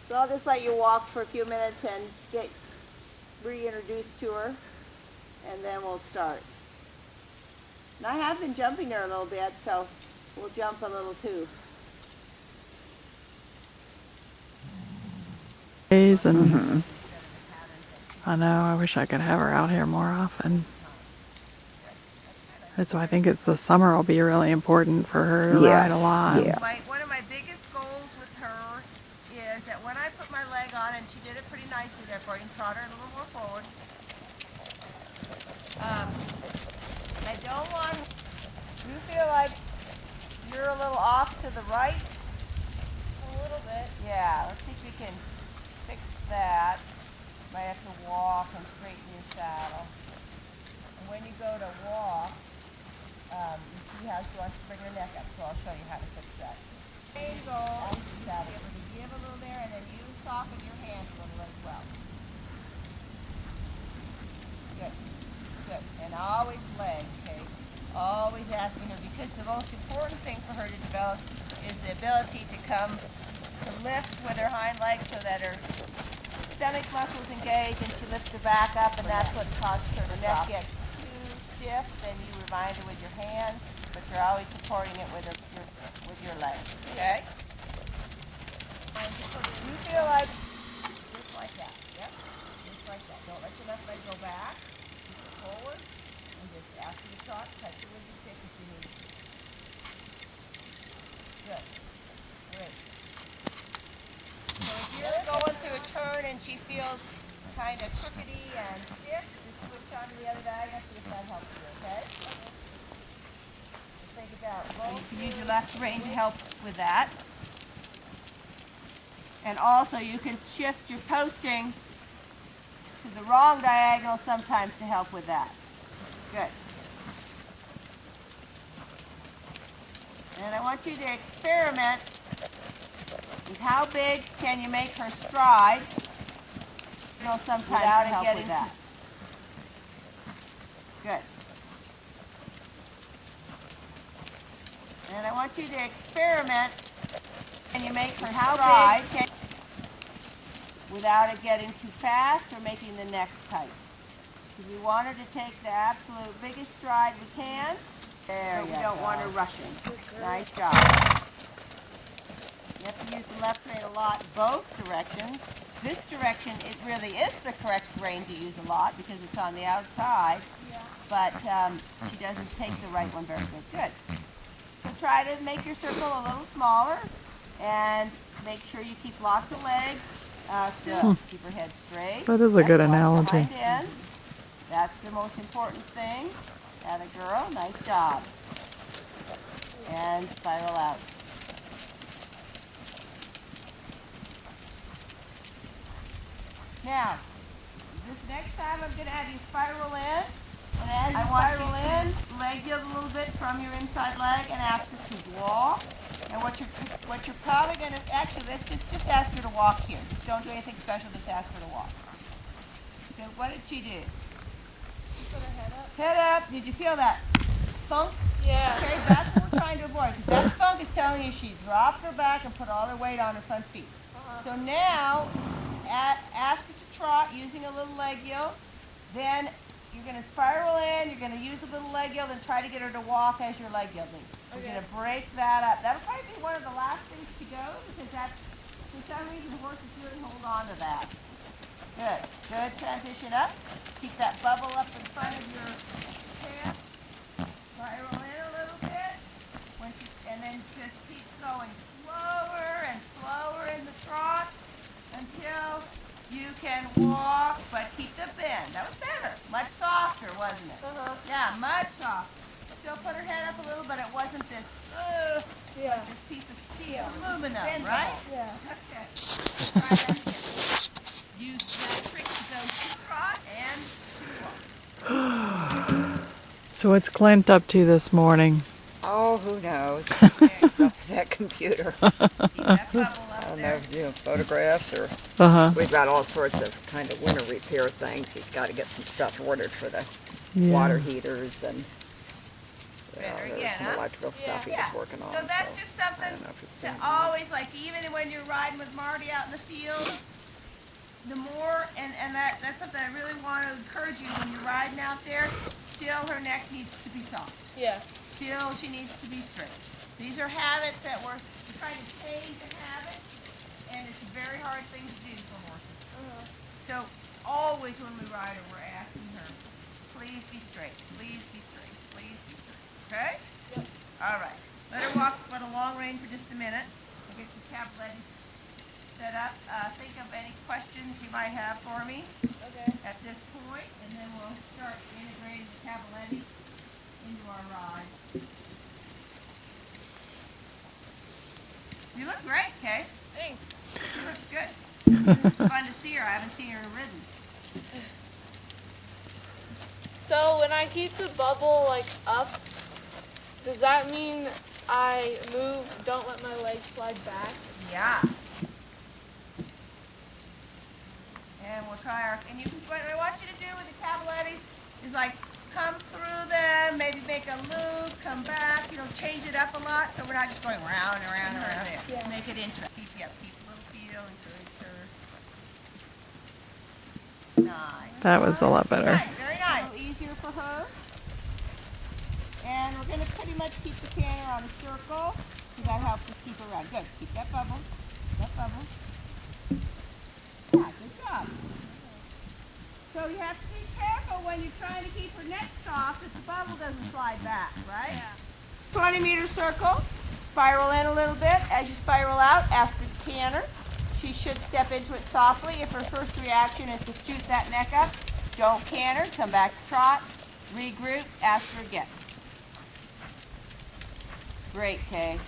So I'll just let you walk for a few minutes and get reintroduced to her, and then we'll start. And I have been jumping her a little bit, so we'll jump a little too. And I know, I wish I could have her out here more often. That's why I think it's the summer will be really important for her to ride a lot. Yeah. One of my biggest goals with her is that when I put my leg on, and she did it pretty nicely there for you, and trot her a little more forward. I don't want, you feel like you're a little off to the right? A little bit. Yeah, let's see if we can fix that. Might have to walk and straighten your saddle. And when you go to walk, you see how she wants to bring her neck up, so I'll show you how to fix that. Angle, be able to give a little there, and then you soften your hands a little as well. Good, good. And always leg, okay? Always asking her, because the most important thing for her to develop is the ability to lift with her hind leg so that her stomach muscles engage and she lifts her back up, and that's what causes her to neck get too stiff. Then you remind her with your hands, but you're always supporting it with your legs, okay? You feel like, just like that, yep, just like that. Don't let your left leg go back, keep it forward, and just after you trot, touch it with your stick if you need to. Good, great. So if you're going through a turn and she feels kind of crookedy and stiff, just switch on to the other diagonal, see if that helps you, okay? Just think about both. You can use your left rein to help with that. And also you can shift your posting to the wrong diagonal sometimes to help with that. Good. And I want you to experiment with how big can you make her stride, sometimes without it getting that. Good. And I want you to experiment, can you make her stride without it getting too fast or making the neck tight. Because we want her to take the absolute biggest stride we can, but we don't want her rushing. Nice job. You have to use the left rein a lot, both directions. This direction, it really is the correct rein to use a lot because it's on the outside, but she doesn't take the right one very good. Good. So try to make your circle a little smaller and make sure you keep lots of legs still. Keep her head straight. That is a good analogy. That's the most important thing. Atta girl, nice job. And spiral out. Now, this next time I'm going to have you spiral in. And as you spiral in, leg yield a little bit from your inside leg and ask her to walk. And what you're probably going to, actually, let's just ask her to walk here. Just don't do anything special, just ask her to walk. So what did she do? She put her head up. Head up. Did you feel that funk? Yeah. Okay, that's what we're trying to avoid. Because that funk is telling you she dropped her back and put all her weight on her front feet. So now, ask her to trot using a little leg yield. Then you're going to spiral in, you're going to use a little leg yield and try to get her to walk as you're leg yielding. You're going to break that up. That'll probably be one of the last things to go because that's, for some reason, the horses really hold on to that. Good. Good. Transition up. Keep that bubble up in front of your chest. Spiral in a little bit. And then just keep going slower and slower in the trot until you can walk, but keep the bend. That was better. Much softer, wasn't it? Yeah, much softer. Still put her head up a little, but it wasn't this, like this piece of steel, aluminum, right? Yeah. Okay. Try that again. Use that trick to go to trot and to walk. So what's Clint up to this morning? Oh, who knows? He's up to that computer. Keep that bubble up I don't there. know, photographs or we've got all sorts of kind of winter repair things. He's got to get some stuff ordered for the water heaters and Better There's again, some huh? electrical stuff he's Yeah. working on. So that's just something I don't know if it's to doing always, like, even when you're riding with Marty out in the field, the more, and that's something I really want to encourage you when you're riding out there, still her neck needs to be soft. Yeah. Still she needs to be straight. These are habits that we're trying to change a habit, and it's a very hard thing to do for horses. So always when we ride her, we're asking her, please be straight, please be straight, please be straight. Okay? Yep. All right. Let her walk on a long rein for just a minute. I'll get the cavaletti set up. Think of any questions you might have for me Okay. at this point, and then we'll start integrating the cavaletti into our ride. You look great, Kay. Thanks. She looks good. It's fun to see her. I haven't seen her ridden. So when I keep the bubble like up, does that mean I don't let my legs slide back? Yeah. And we'll try our, and what I want you to do with the cavaletti is like come through them, maybe make a loop, come back, change it up a lot so we're not just going round and round and round there. Yeah. Make it interesting. Keep a little feel, encourage her. Nice. That was a lot better. Nice, very nice. A little easier for her. And we're going to pretty much keep the canter on a circle because that helps us keep her around. Good. Keep that bubble. That bubble. Yeah, good job. So you have to be careful when you're trying to keep her neck soft that the bubble doesn't slide back, right? Yeah. 20-meter circle. Spiral in a little bit. As you spiral out, ask her to canter. She should step into it softly. If her first reaction is to shoot that neck up, don't canter. Come back to trot. Regroup. Ask her again. Great, Kay.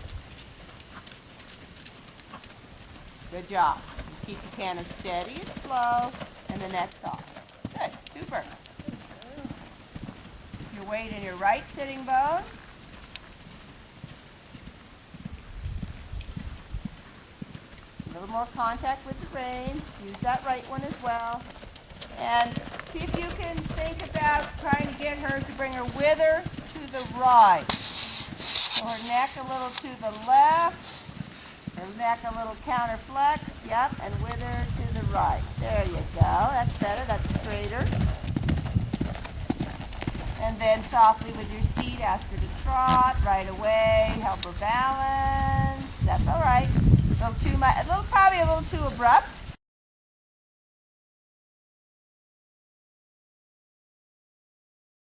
Good job. Keep the canter steady and slow, and the neck soft. Good. Super. Your weight in your right sitting bone. A little more contact with the reins. Use that right one as well. And see if you can think about trying to get her to bring her wither to the right. So her neck a little to the left. Her neck a little counterflex. Yep. And wither to the right. There you go. That's better. That's straighter. And then softly with your seat, ask her to trot right away. Help her balance. That's all right. Probably a little too abrupt.